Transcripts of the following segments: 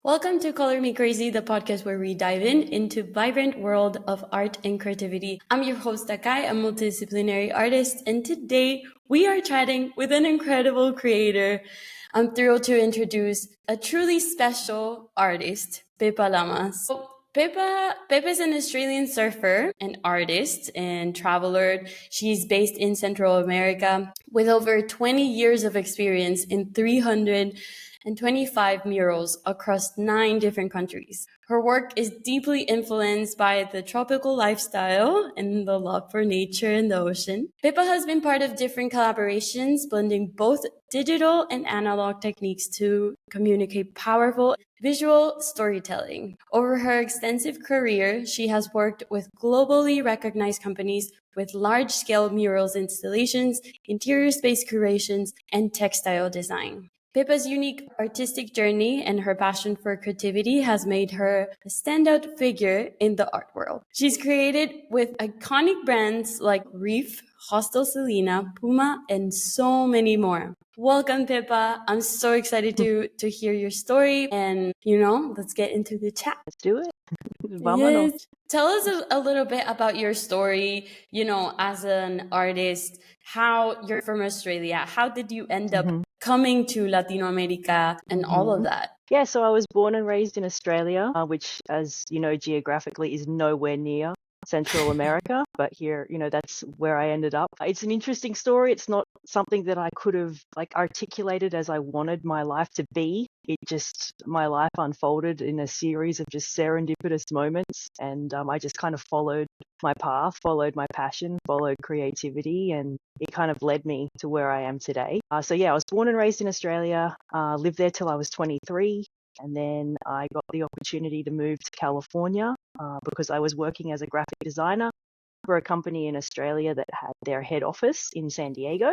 Welcome to Color Me Crazy, the podcast where we dive into vibrant world of art and creativity. I'm your host, Akai, a multidisciplinary artist, and today we are chatting with an incredible creator. I'm thrilled to introduce a truly special artist, Pepa Llamas. Pepa is an Australian surfer, an artist, and traveler. She's based in Central America with over 20 years of experience in 325 murals across 9 different countries. Her work is deeply influenced by the tropical lifestyle and the love for nature and the ocean. Pepa has been part of different collaborations, blending both digital and analog techniques to communicate powerful visual storytelling. Over her extensive career, she has worked with globally recognized companies with large-scale murals installations, interior space curations, and textile design. Pepa's unique artistic journey and her passion for creativity has made her a standout figure in the art world. She's created with iconic brands like Reef, Hostel Selena, Puma, and so many more. Welcome, Pepa. I'm so excited to hear your story, and let's get into the chat. Let's do it. Yes. Tell us a little bit about your story, as an artist, how you're from Australia. How did you end up coming to Latino America and all of that? Yeah, so I was born and raised in Australia, which, as you know, geographically is nowhere near Central America, but here, that's where I ended up. It's an interesting story. It's not something that I could have articulated as I wanted my life to be. My life unfolded in a series of just serendipitous moments, and I just kind of followed my path, followed my passion, followed creativity, and it kind of led me to where I am today. I was born and raised in Australia, lived there till I was 23. And then I got the opportunity to move to California because I was working as a graphic designer for a company in Australia that had their head office in San Diego.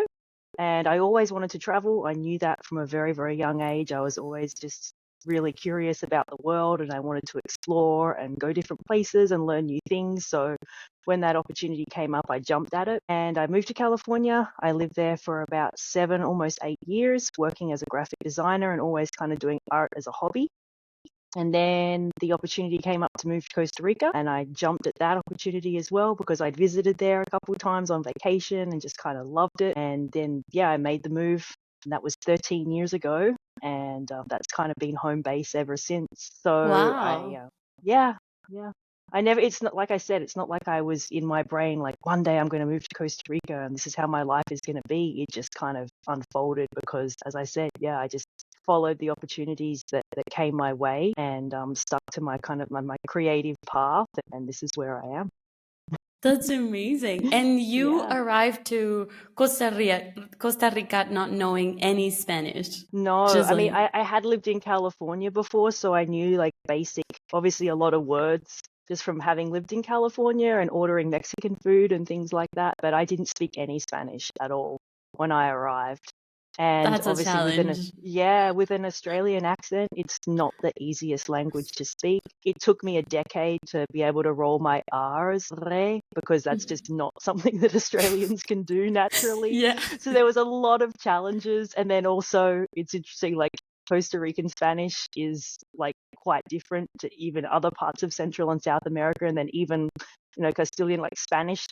And I always wanted to travel. I knew that from a very, very young age. I was always just really curious about the world, and I wanted to explore and go different places and learn new things. So when that opportunity came up, I jumped at it and I moved to California. I lived there for about 7, almost 8 years, working as a graphic designer and always kind of doing art as a hobby. And then the opportunity came up to move to Costa Rica, and I jumped at that opportunity as well because I'd visited there a couple of times on vacation and just kind of loved it. And then, I made the move, and that was 13 years ago. And that's kind of been home base ever since. So Wow. it's not like I said, it's not like I was in my brain, like one day I'm going to move to Costa Rica and this is how my life is going to be. It just kind of unfolded because, as I said, I just followed the opportunities that came my way and stuck to my kind of my creative path. And this is where I am. That's amazing. And you arrived to Costa Rica not knowing any Spanish. No, I mean, I had lived in California before, so I knew basic, obviously a lot of words just from having lived in California and ordering Mexican food and things like that. But I didn't speak any Spanish at all when I arrived. And that's obviously with an Australian accent, it's not the easiest language to speak. It took me a decade to be able to roll my R's because that's just not something that Australians can do naturally. Yeah. So there was a lot of challenges. And then also it's interesting, Costa Rican Spanish is quite different to even other parts of Central and South America, and then even Castilian, Spanish.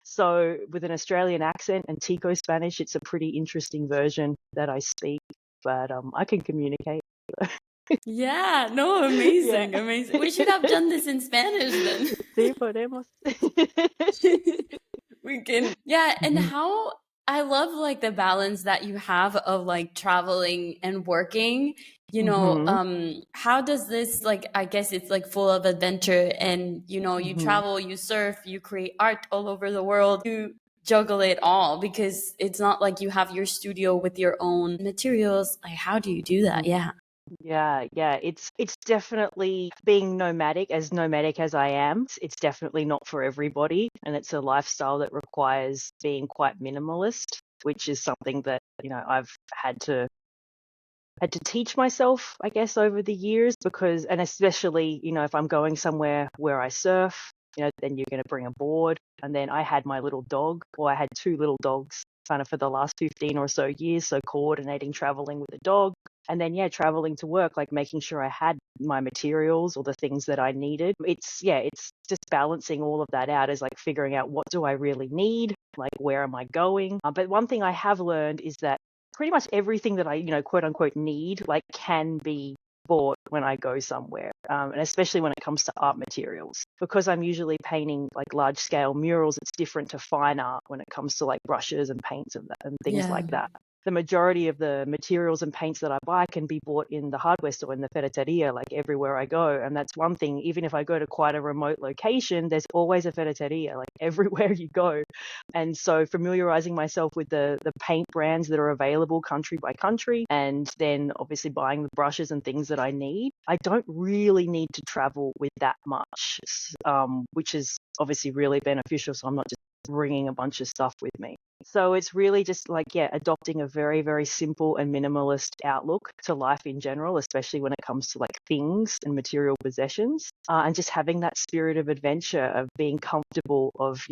So with an Australian accent and Tico Spanish, it's a pretty interesting version that I speak, but I can communicate. Yeah, no, amazing, amazing. We should have done this in Spanish then. Sí, podemos. We can. Yeah, and how I love the balance that you have of traveling and working. How does this I guess it's full of adventure, and you travel, you surf, you create art all over the world. You juggle it all because it's not like you have your studio with your own materials. How do you do that? Yeah. Yeah. It's definitely being nomadic as I am. It's definitely not for everybody, and it's a lifestyle that requires being quite minimalist, which is something that I've had to teach myself, I guess, over the years, because, and especially if I'm going somewhere where I surf, then you're going to bring a board. And then I had my little dog, or I had 2 little dogs kind of for the last 15 or so years. So coordinating traveling with a dog, and then traveling to work, making sure I had my materials or the things that I needed. It's just balancing all of that out, is like figuring out, what do I really need? Like, where am I going? But one thing I have learned is that pretty much everything that I, quote unquote, need, like, can be bought when I go somewhere, and especially when it comes to art materials. Because I'm usually painting like large scale murals, it's different to fine art when it comes to like brushes and paints and things like that. The majority of the materials and paints that I buy can be bought in the hardware store, in the ferreteria, like everywhere I go. And that's one thing, even if I go to quite a remote location, there's always a ferreteria, like everywhere you go. And so familiarizing myself with the paint brands that are available country by country, and then obviously buying the brushes and things that I need. I don't really need to travel with that much, which is obviously really beneficial. So I'm not just bringing a bunch of stuff with me. So it's really just like, adopting a very, very simple and minimalist outlook to life in general, especially when it comes to like things and material possessions, and just having that spirit of adventure, of being comfortable, of,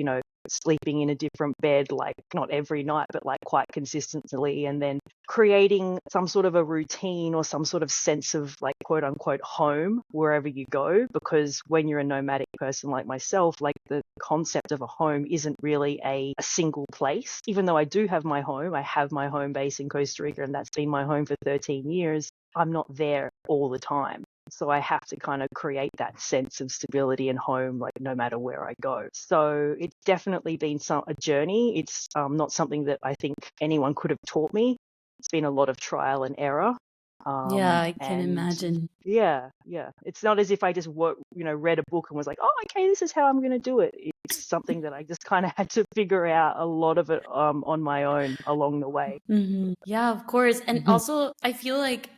sleeping in a different bed, like not every night, but like quite consistently, and then creating some sort of a routine or some sort of sense of like, quote unquote, home wherever you go. Because when you're a nomadic person like myself, like the concept of a home isn't really a single place. Even though I do have my home, I have my home base in Costa Rica, and that's been my home for 13 years. I'm not there all the time. So I have to kind of create that sense of stability and home, like no matter where I go. So it's definitely been a journey. It's not something that I think anyone could have taught me. It's been a lot of trial and error. I can imagine. Yeah. It's not as if I just read a book and was like, oh, okay, this is how I'm going to do it. It's something that I just kind of had to figure out a lot of it on my own along the way. Mm-hmm. Yeah, of course. And also, I feel like,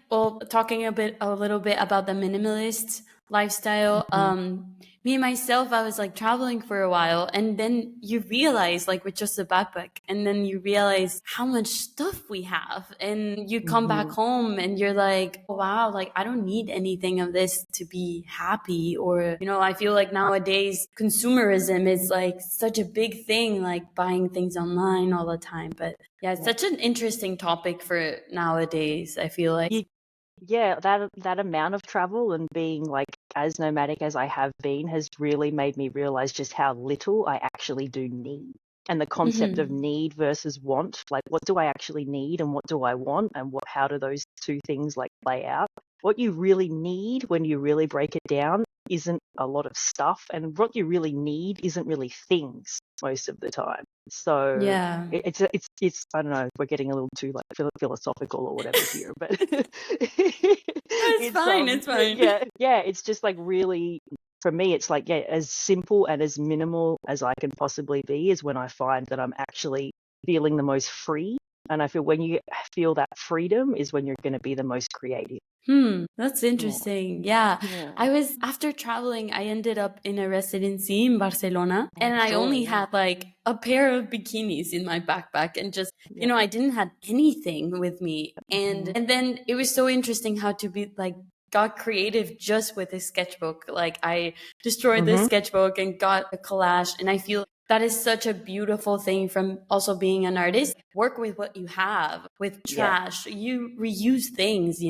talking a little bit about the minimalist lifestyle, me myself, I was like traveling for a while, and then you realize, like with just a backpack, and then you realize how much stuff we have, and you come back home and you're like, oh, wow, like I don't need anything of this to be happy. Or, I feel like nowadays consumerism is like such a big thing, like buying things online all the time. But yeah, it's such an interesting topic for nowadays, I feel like. Yeah, that amount of travel and being like as nomadic as I have been has really made me realize just how little I actually do need. And the concept of need versus want, like what do I actually need and what do I want, and how do those two things like play out? What you really need when you really break it down isn't a lot of stuff, and what you really need isn't really things most of the time. So Yeah. it's I don't know, we're getting a little too like philosophical or whatever here, but It's fine. It's fine. yeah, it's just like really, for me, it's like, as simple and as minimal as I can possibly be is when I find that I'm actually feeling the most free. And I feel when you feel that freedom is when you're going to be the most creative. That's interesting. Yeah. After traveling, I ended up in a residency in Barcelona, and I only had like a pair of bikinis in my backpack, and just, I didn't have anything with me. And then it was so interesting how to be like, got creative just with a sketchbook. Like I destroyed the sketchbook and got a collage, and I feel that is such a beautiful thing from also being an artist. Work with what you have, with trash. You reuse things,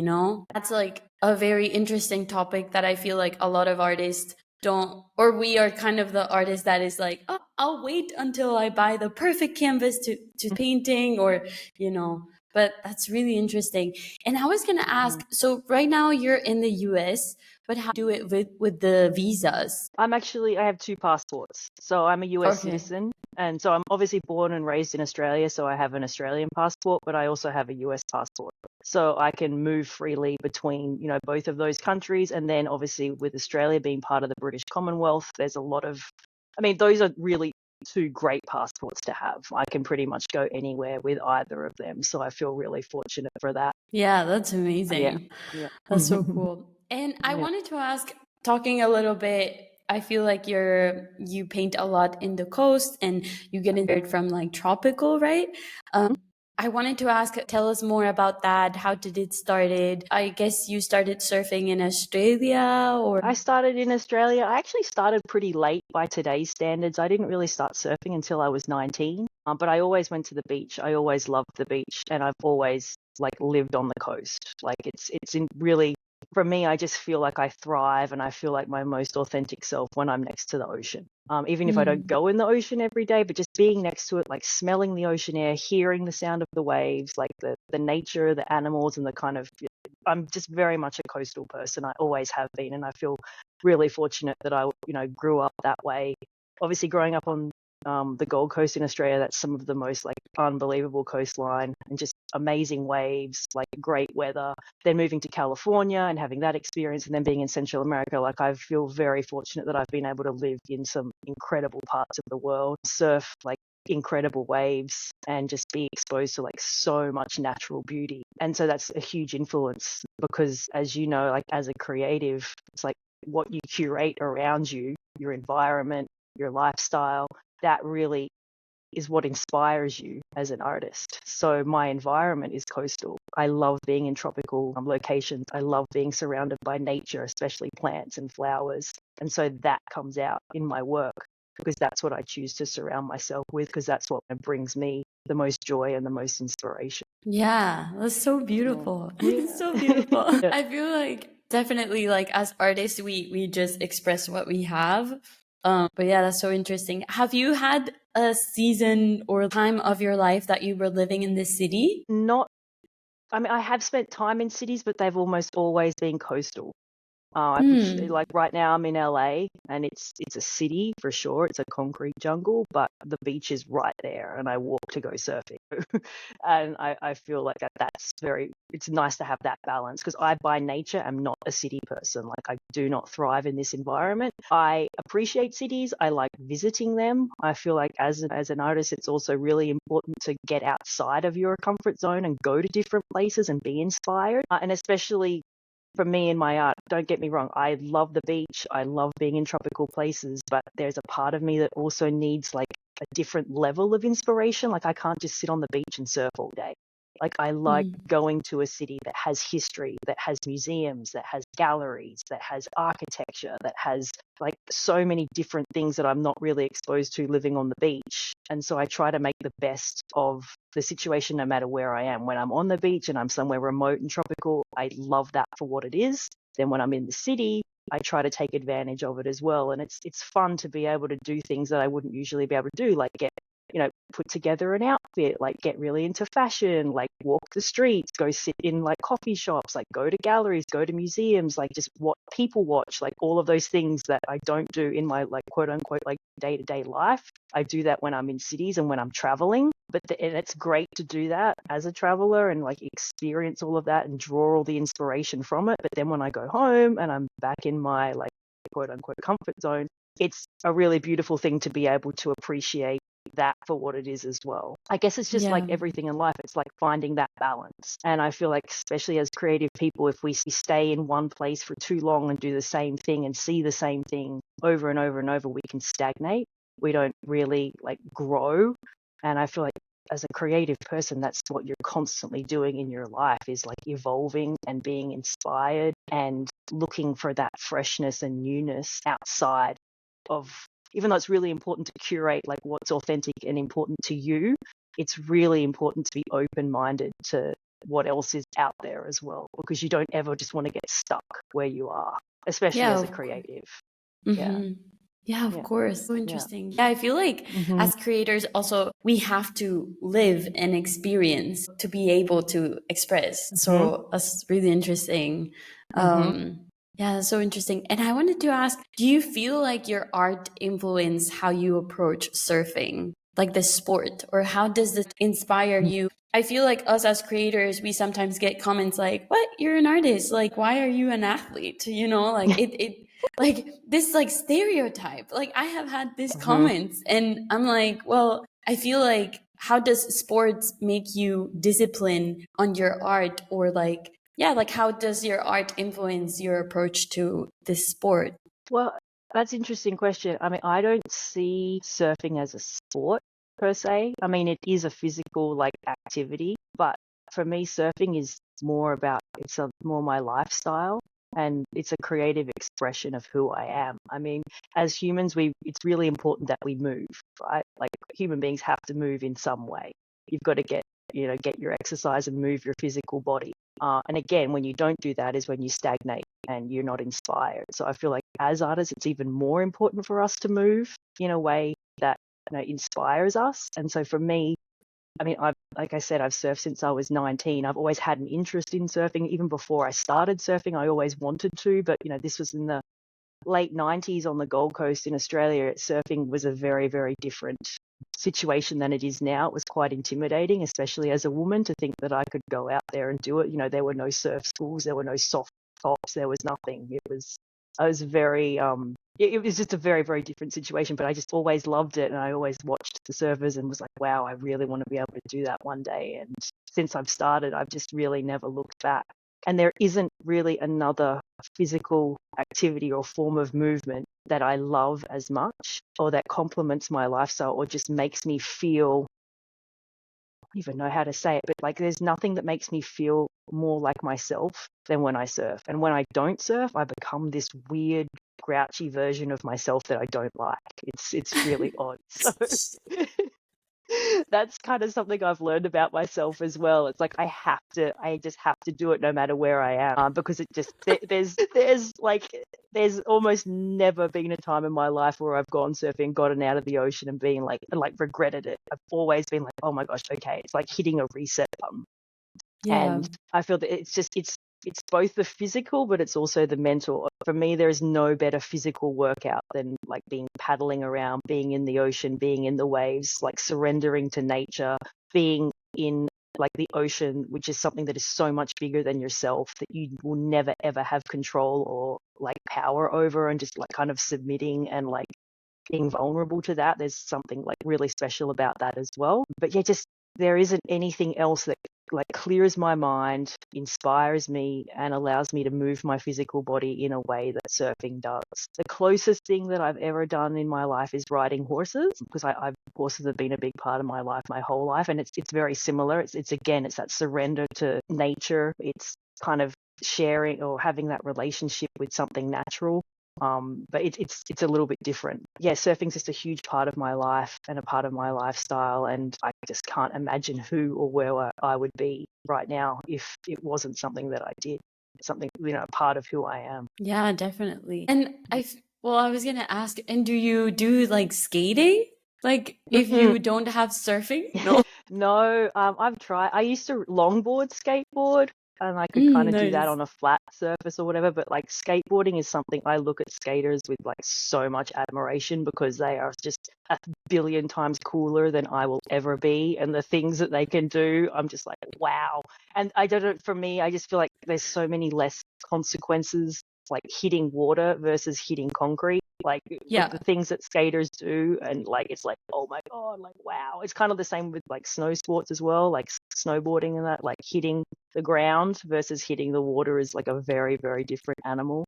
That's like a very interesting topic that I feel like a lot of artists don't, or we are kind of the artist that is like, oh, I'll wait until I buy the perfect canvas to painting, or, but that's really interesting. And I was going to ask, so right now you're in the US, but how do you do it with the visas? I have two passports. So I'm a US citizen. And so I'm obviously born and raised in Australia. So I have an Australian passport, but I also have a US passport. So I can move freely between, both of those countries. And then obviously with Australia being part of the British Commonwealth, there's a lot of, those are really two great passports to have. I can pretty much go anywhere with either of them. So I feel really fortunate for that. Yeah, that's amazing. Yeah. That's so cool. And I wanted to ask, talking a little bit, I feel like you paint a lot in the coast and you get inspired from like tropical, right? I wanted to ask, tell us more about that. How did it started? I guess you started surfing in Australia, or? I started in Australia. I actually started pretty late by today's standards. I didn't really start surfing until I was 19, but I always went to the beach. I always loved the beach, and I've always like lived on the coast. Like it's really for me, I just feel like I thrive and I feel like my most authentic self when I'm next to the ocean. Even if I don't go in the ocean every day, but just being next to it, like smelling the ocean air, hearing the sound of the waves, like the nature, the animals, and the kind of, I'm just very much a coastal person. I always have been, and I feel really fortunate that I, grew up that way. Obviously, growing up on the Gold Coast in Australia, that's some of the most like unbelievable coastline and just amazing waves, like great weather. Then moving to California and having that experience, and then being in Central America, like I feel very fortunate that I've been able to live in some incredible parts of the world, surf like incredible waves, and just be exposed to like so much natural beauty. And so that's a huge influence because, as you know, like as a creative, it's like what you curate around you, your environment, your lifestyle, that really is what inspires you as an artist. So my environment is coastal. I love being in tropical locations. I love being surrounded by nature, especially plants and flowers. And so that comes out in my work because that's what I choose to surround myself with, because that's what brings me the most joy and the most inspiration. Yeah, that's so beautiful. Yeah. It's so beautiful. Yeah. I feel like definitely like as artists we just express what we have. But yeah, that's so interesting. Have you had a season or time of your life that you were living in this city? I have spent time in cities, but they've almost always been coastal. Hmm. Like right now I'm in LA, and it's a city for sure. It's a concrete jungle, but the beach is right there, and I walk to go surfing. And I feel like it's nice to have that balance, because I by nature am not a city person. Like I do not thrive in this environment. I appreciate cities. I like visiting them. I feel like as an artist, it's also really important to get outside of your comfort zone and go to different places and be inspired. And especially for me in my art, don't get me wrong, I love the beach. I love being in tropical places, but there's a part of me that also needs like a different level of inspiration. Like I can't just sit on the beach and surf all day. Like I like going to a city that has history, that has museums, that has galleries, that has architecture, that has like so many different things that I'm not really exposed to living on the beach. And so I try to make the best of the situation no matter where I am. When I'm on the beach and I'm somewhere remote and tropical, I love that for what it is. Then when I'm in the city, I try to take advantage of it as well. And it's fun to be able to do things that I wouldn't usually be able to do, like put together an outfit, like get really into fashion, like walk the streets, go sit in like coffee shops, like go to galleries, go to museums, like just what people watch, like all of those things that I don't do in my like quote unquote like day-to-day life. I do that when I'm in cities and when I'm traveling. And it's great to do that as a traveler and like experience all of that and draw all the inspiration from it. But then when I go home and I'm back in my like quote unquote comfort zone, it's a really beautiful thing to be able to appreciate that for what it is as well. I guess it's just like everything in life. It's like finding that balance. And I feel like, especially as creative people, if we stay in one place for too long and do the same thing and see the same thing over and over and over, we can stagnate. We don't really like grow. And I feel like as a creative person, that's what you're constantly doing in your life, is like evolving and being inspired and looking for that freshness and newness outside of, even though it's really important to curate like what's authentic and important to you, it's really important to be open-minded to what else is out there as well, because you don't ever just want to get stuck where you are, especially as a creative. Yeah, of course. So interesting. Yeah, I feel like as creators also, we have to live and experience to be able to express. So that's really interesting. Yeah, that's so interesting. And I wanted to ask, do you feel like your art influenced how you approach surfing, like the sport, or how does this inspire you? I feel like us as creators, we sometimes get comments like, "What? You're an artist. Like, why are you an athlete?" Like it like this like stereotype. Like I have had these comments and I'm like, well, I feel like how does sports make you discipline on your art, or like how does your art influence your approach to this sport? Well, that's an interesting question. I mean, I don't see surfing as a sport per se. I mean, it is a physical like activity, but for me, surfing is more about, more my lifestyle, and it's a creative expression of who I am. I mean, as humans, it's really important that we move, right? Like human beings have to move in some way. You've got to get your exercise and move your physical body. And again, when you don't do that is when you stagnate and you're not inspired. So I feel like as artists, it's even more important for us to move in a way that inspires us. And so for me, I mean, like I said, I've surfed since I was 19. I've always had an interest in surfing. Even before I started surfing, I always wanted to. But, this was in the late 90s on the Gold Coast in Australia. Surfing was a very, very different situation than it is now. It was quite intimidating, especially as a woman, to think that I could go out there and do it. There were no surf schools, there were no soft tops, there was nothing. I was very, it was just a very, very different situation, but I just always loved it. And I always watched the surfers and was like, wow, I really want to be able to do that one day. And since I've started, I've just really never looked back. And there isn't really another physical activity or form of movement that I love as much, or that complements my lifestyle, or just makes me feel, I don't even know how to say it, but like there's nothing that makes me feel more like myself than when I surf. And when I don't surf, I become this weird, grouchy version of myself that I don't like. It's really odd. So that's kind of something I've learned about myself as well. It's like I just have to do it no matter where I am, because it just there's almost never been a time in my life where I've gone surfing, gotten out of the ocean, and been like regretted it. I've always been like, oh my gosh, okay, it's like hitting a reset button. Yeah. And I feel that it's both the physical, but it's also the mental. For me, there is no better physical workout than like being paddling around, being in the ocean, being in the waves, like surrendering to nature, being in like the ocean, which is something that is so much bigger than yourself, that you will never ever have control or like power over, and just like kind of submitting and like being vulnerable to that. There's something like really special about that as well. But yeah, just there isn't anything else that like clears my mind, inspires me, and allows me to move my physical body in a way that surfing does. The closest thing that I've ever done in my life is riding horses, because horses have been a big part of my life my whole life, and it's very similar. It's that surrender to nature. It's kind of sharing or having that relationship with something natural. But it's a little bit different. Yeah, surfing's just a huge part of my life and a part of my lifestyle, and I just can't imagine who or where I would be right now if it wasn't something that I did. Something, part of who I am. Yeah, definitely. And I was gonna ask, and do you do like skating? Like if you don't have surfing? No. No, I've tried. I used to longboard, skateboard, and I could kind of do that Nice. on a flat surface or whatever. But like skateboarding is something I look at skaters with like so much admiration, because they are just a billion times cooler than I will ever be. And the things that they can do, I'm just like, wow. And I don't know, for me, I just feel like there's so many less consequences, like hitting water versus hitting concrete. Like with the things that skaters do, and like it's like, oh my god, like wow. It's kind of the same with like snow sports as well, like snowboarding and that, like hitting the ground versus hitting the water is like a very, very different animal.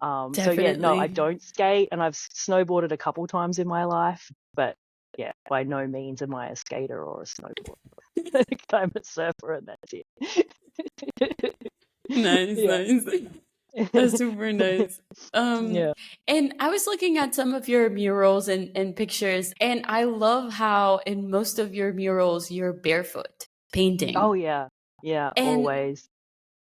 So yeah, no, I don't skate, and I've snowboarded a couple times in my life, but yeah, by no means am I a skater or a snowboarder. I'm a surfer, and that's it. Nice, nice. That's super nice. Yeah. And I was looking at some of your murals and pictures, and I love how in most of your murals you're barefoot painting. Oh yeah. Yeah, And always.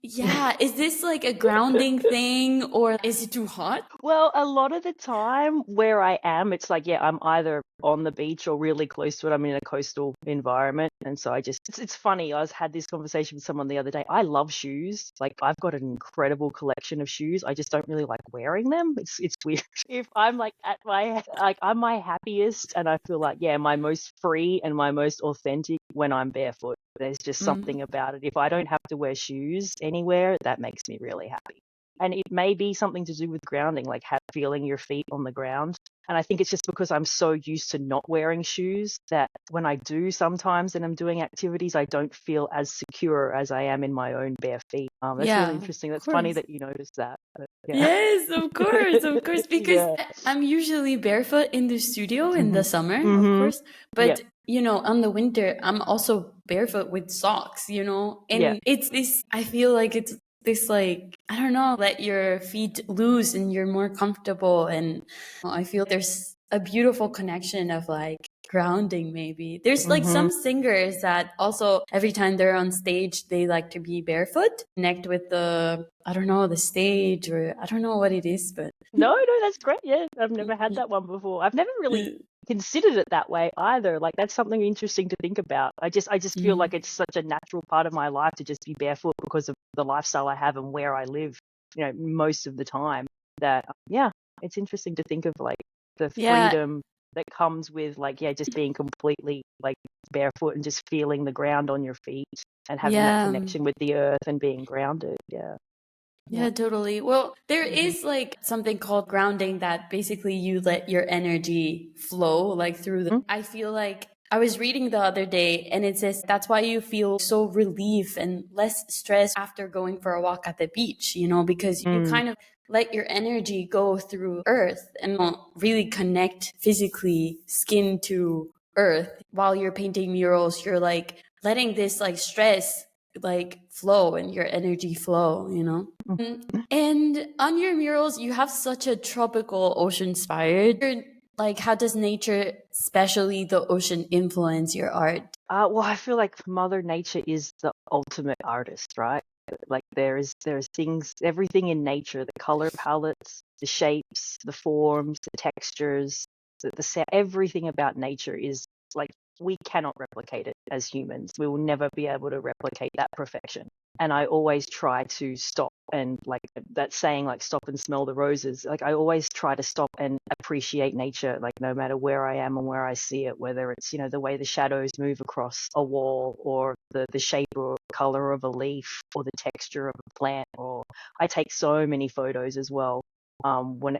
yeah, is this like a grounding thing, or is it too hot? Well, a lot of the time where I am, it's like, yeah, I'm either on the beach or really close to it. I'm in a coastal environment. And so it's funny. Had this conversation with someone the other day. I love shoes. Like I've got an incredible collection of shoes. I just don't really like wearing them. It's weird. If I'm like I'm my happiest, and I feel like, yeah, my most free and my most authentic when I'm barefoot. There's just something about it. If I don't have to wear shoes anywhere, that makes me really happy. And it may be something to do with grounding, like feeling your feet on the ground. And I think it's just because I'm so used to not wearing shoes that when I do sometimes and I'm doing activities, I don't feel as secure as I am in my own bare feet. That's really interesting. That's funny that you noticed that. Yeah. Yes, of course, because I'm usually barefoot in the studio in the summer, of course. But on the winter, I'm also barefoot with socks, and it's this, I feel like it's this, like, I don't know, let your feet loose and you're more comfortable. And I feel there's a beautiful connection of like grounding. Maybe there's like Mm-hmm. some singers that also every time they're on stage they like to be barefoot, connect with the, I don't know, the stage, or I don't know what it is, but No, that's great. Yeah, I've never had that one before. I've never really considered it that way either. Like that's something interesting to think about. I just feel like it's such a natural part of my life to just be barefoot because of the lifestyle I have and where I live, most of the time. That yeah, it's interesting to think of like the yeah, freedom that comes with like just being completely like barefoot and just feeling the ground on your feet and having that yeah. connection with the earth and being grounded. Yeah. Yeah. Yeah, totally. Well, there Mm-hmm. is like something called grounding that basically you let your energy flow like through the. I feel like I was reading the other day and it says that's why you feel so relief and less stress after going for a walk at the beach, because you Mm-hmm. kind of let your energy go through earth and really connect physically skin to earth. While you're painting murals, you're like letting this like stress like flow and your energy flow. And on your murals, you have such a tropical ocean inspired. Like, how does nature, especially the ocean, influence your art? Well, I feel like Mother Nature is the ultimate artist, right? Like there's things, everything in nature, the color palettes, the shapes, the forms, the textures, everything about nature is like we cannot replicate it as humans. We will never be able to replicate that perfection. And I always try to stop and like that saying, like stop and smell the roses. Like I always try to stop and appreciate nature, like no matter where I am and where I see it, whether it's, the way the shadows move across a wall or the shape or color of a leaf or the texture of a plant. Or I take so many photos as well.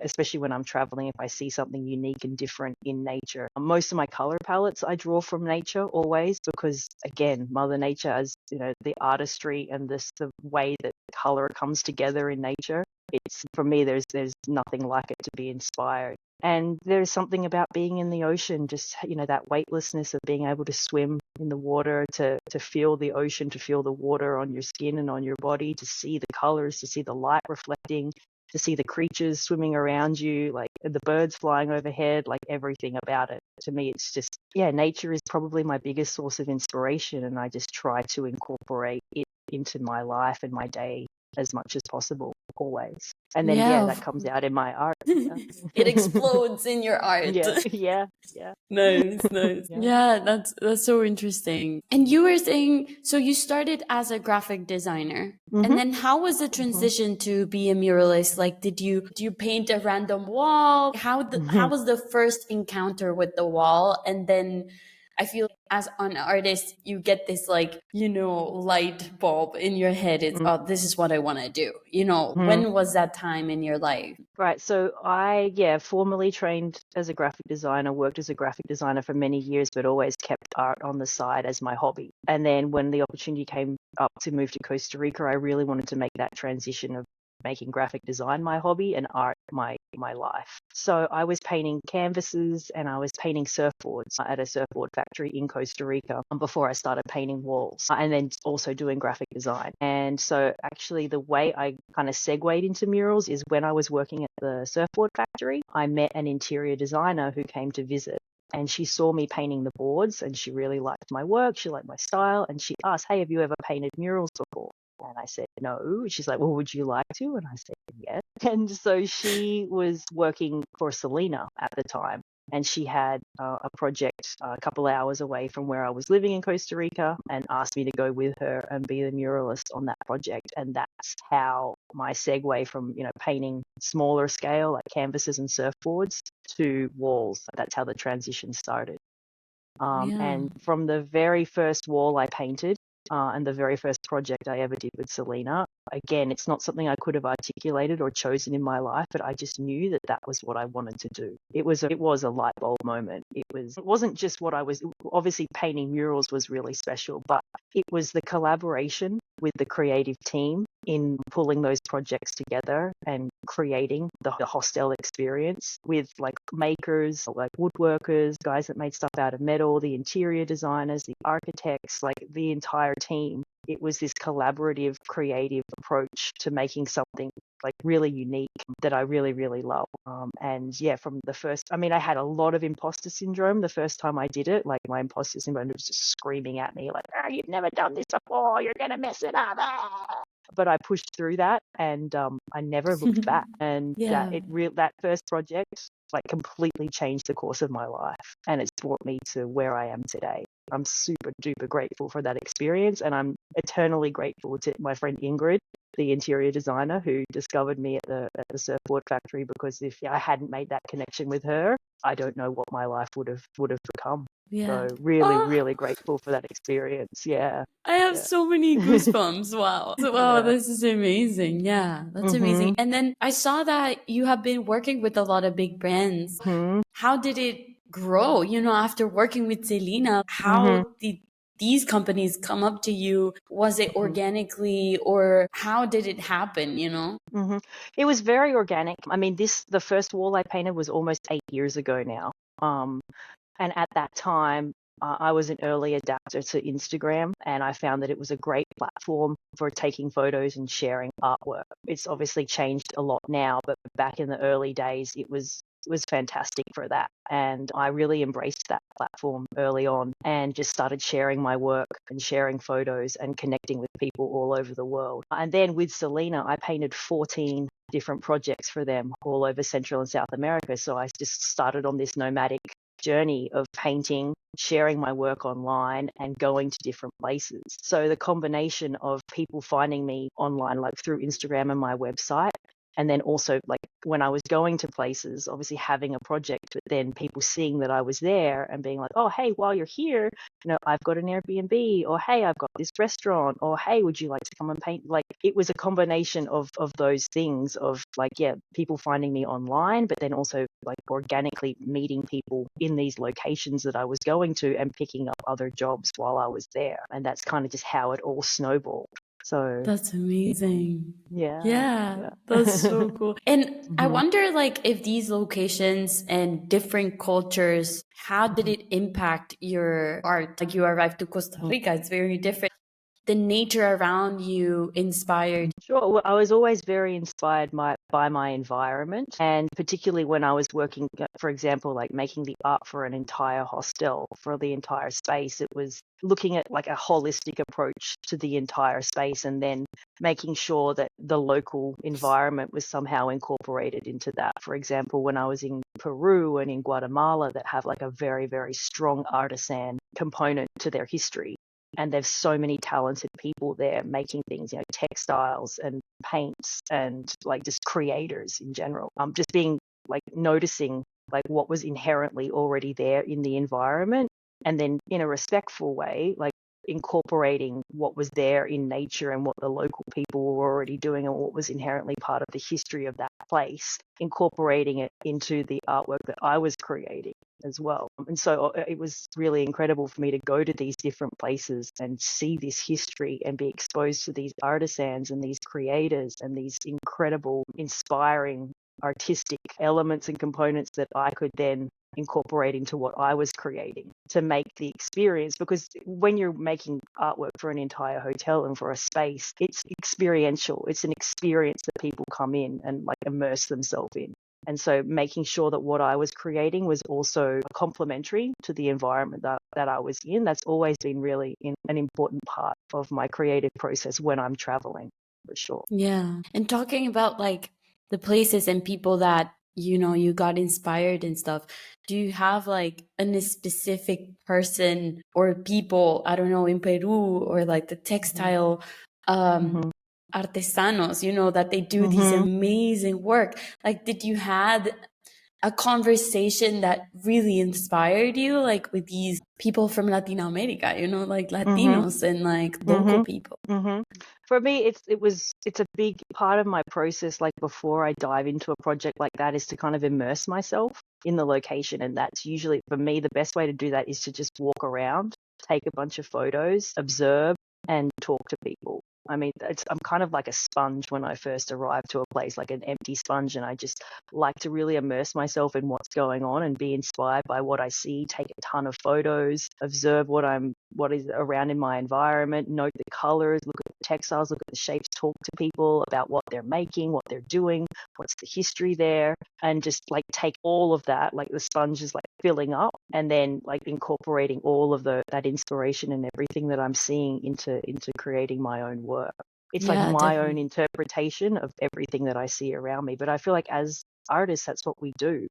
Especially when I'm traveling, if I see something unique and different in nature. Most of my color palettes I draw from nature always, because again, Mother Nature, as the artistry and the way that color comes together in nature. It's for me, there's nothing like it to be inspired. And there's something about being in the ocean, just that weightlessness of being able to swim in the water, to feel the ocean, to feel the water on your skin and on your body, to see the colors, to see the light reflecting, to see the creatures swimming around you, like the birds flying overhead, like everything about it. To me, it's just, nature is probably my biggest source of inspiration, and I just try to incorporate it into my life and my day as much as possible, always. And then, Yeah. that comes out in my art. Yeah. It explodes in your art. Yeah. Nice, nice. Yeah. Yeah, that's so interesting. And you were saying, so you started as a graphic designer, and then how was the transition to be a muralist? Like, do you paint a random wall? How was the first encounter with the wall? And then I feel as an artist, you get this like, light bulb in your head. It's, oh, this is what I want to do. When was that time in your life? Right. So I, formally trained as a graphic designer, worked as a graphic designer for many years, but always kept art on the side as my hobby. And then when the opportunity came up to move to Costa Rica, I really wanted to make that transition of making graphic design my hobby and art my life. So I was painting canvases and I was painting surfboards at a surfboard factory in Costa Rica before I started painting walls, and then also doing graphic design. And so actually the way I kind of segued into murals is when I was working at the surfboard factory, I met an interior designer who came to visit. And she saw me painting the boards and she really liked my work. She liked my style. And she asked, "Hey, have you ever painted murals before?" And I said, "No." She's like, "Well, would you like to?" And I said, "Yes." And so she was working for Selena at the time. And she had a project a couple hours away from where I was living in Costa Rica, and asked me to go with her and be the muralist on that project. And that's how my segue from, painting smaller scale, like canvases and surfboards, to walls. That's how the transition started. Yeah. And from the very first wall I painted, and the very first project I ever did with Selena, again, it's not something I could have articulated or chosen in my life, but I just knew that that was what I wanted to do. It was a light bulb moment. It wasn't just what I was, obviously painting murals was really special, but it was the collaboration with the creative team in pulling those projects together and creating the hostel experience with like makers, like woodworkers, guys that made stuff out of metal, the interior designers, the architects, like the entire team it was this collaborative, creative approach to making something like really unique that I really, really love. And yeah, from the first, I mean, I had a lot of imposter syndrome the first time I did it. Like my imposter syndrome was just screaming at me like, oh, you've never done this before, you're going to mess it up. Ah! But I pushed through that, and I never looked back. And Yeah. that first project like completely changed the course of my life, and it's brought me to where I am today. I'm super duper grateful for that experience, and I'm eternally grateful to my friend Ingrid, the interior designer who discovered me at the surfboard factory, because if I hadn't made that connection with her, I don't know what my life would have become. Yeah. So really, really grateful for that experience. Yeah. I have so many goosebumps. Wow. Wow, Yeah. this is amazing. Yeah, that's amazing. And then I saw that you have been working with a lot of big brands. How did it grow? You know, after working with Selena, how did these companies come up to you? Was it organically, or how did it happen, you know? It was very organic. I mean, the first wall I painted was almost 8 years ago now. And at that time, I was an early adapter to Instagram, and I found that it was a great platform for taking photos and sharing artwork. It's obviously changed a lot now, but back in the early days, it was fantastic for that. And I really embraced that platform early on and just started sharing my work and sharing photos and connecting with people all over the world. And then with Selena, I painted 14 different projects for them all over Central and South America. So I just started on this nomadic journey of painting, sharing my work online, and going to different places. So the combination of people finding me online, like through Instagram and my website, and then also like when I was going to places, obviously having a project, but then people seeing that I was there and being like, oh, hey, while you're here, you know, I've got an Airbnb, or hey, I've got this restaurant, or hey, would you like to come and paint? Like it was a combination of those things of like, yeah, people finding me online, but then also like organically meeting people in these locations that I was going to and picking up other jobs while I was there. And that's kind of just how it all snowballed. So that's amazing. Yeah. That's so cool. And I wonder, like, if these locations and different cultures, how did it impact your art? Like, you arrived to Costa Rica, it's very different. The nature around you inspired. Sure. Well, I was always very inspired by my environment, and particularly when I was working, for example, like making the art for an entire hostel, for the entire space. It was looking at like a holistic approach to the entire space, and then making sure that the local environment was somehow incorporated into that. For example, when I was in Peru and in Guatemala, that have like a very, very strong artisan component to their history. And there's so many talented people there making things, you know, textiles and paints and like just creators in general. Just being like noticing like what was inherently already there in the environment, and then in a respectful way, like incorporating what was there in nature and what the local people were already doing and what was inherently part of the history of that place, incorporating it into the artwork that I was creating as well. And so it was really incredible for me to go to these different places and see this history and be exposed to these artisans and these creators and these incredible, inspiring artistic elements and components that I could then incorporate into what I was creating to make the experience. Because when you're making artwork for an entire hotel and for a space, it's experiential. It's an experience that people come in and like immerse themselves in. And so making sure that what I was creating was also complementary to the environment that I was in, that's always been really an important part of my creative process when I'm traveling, for sure. Yeah. And talking about like the places and people that, you know, you got inspired and stuff, do you have like a specific person or people, I don't know, in Peru, or like the textile artesanos, you know, that they do these amazing work? Like, did you had a conversation that really inspired you, like with these people from Latin America, you know, like Latinos and like local people? For me, it's a big part of my process. Like before I dive into a project like that, is to kind of immerse myself in the location, and that's usually for me the best way to do that is to just walk around, take a bunch of photos, observe, and talk to people. I mean, I'm kind of like a sponge when I first arrive to a place, like an empty sponge, and I just like to really immerse myself in what's going on and be inspired by what I see, take a ton of photos, observe what is around in my environment, note the colors, look at the textiles, look at the shapes, talk to people about what they're making, what they're doing, what's the history there, and just like take all of that, like the sponge is like filling up, and then like incorporating all of that inspiration and everything that I'm seeing into creating my own work. It's like Yeah, my own definitely. interpretation of everything that I see around me. But I feel like as artists, that's what we do.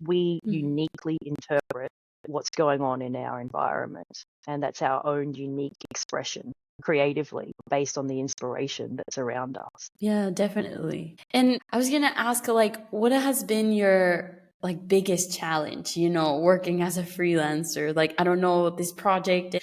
We Mhm. uniquely interpret what's going on in our environment. And that's our own unique expression creatively based on the inspiration that's around us. Yeah, definitely. And I was gonna ask, like, what has been your like biggest challenge, working as a freelancer? Like, I don't know, this project,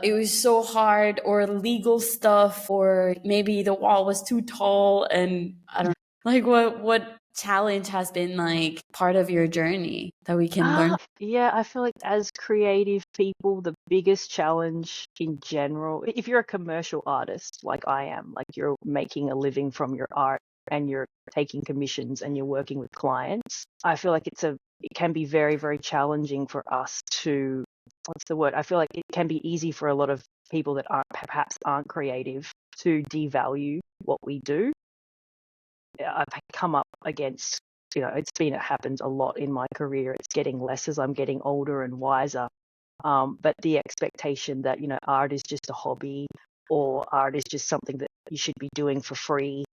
it was so hard, or legal stuff, or maybe the wall was too tall, and I don't like what challenge has been like part of your journey that we can learn. Yeah, I feel like as creative people, the biggest challenge in general, if you're a commercial artist like I am, like you're making a living from your art and you're taking commissions and you're working with clients, I feel like it can be very, very challenging for us to, what's the word? I feel like it can be easy for a lot of people that perhaps aren't creative to devalue what we do. I've come up against, it happens a lot in my career. It's getting less as I'm getting older and wiser. But the expectation that, art is just a hobby, or art is just something that you should be doing for free,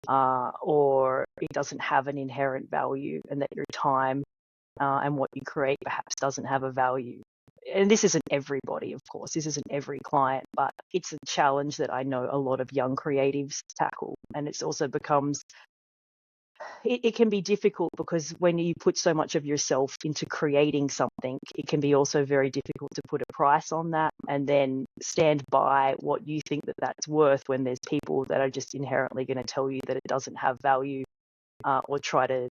or it doesn't have an inherent value, and that your time and what you create perhaps doesn't have a value. And this isn't everybody, of course. This isn't every client, but it's a challenge that I know a lot of young creatives tackle. And it's also becomes it can be difficult because when you put so much of yourself into creating something, it can be also very difficult to put a price on that and then stand by what you think that that's worth when there's people that are just inherently going to tell you that it doesn't have value, or try to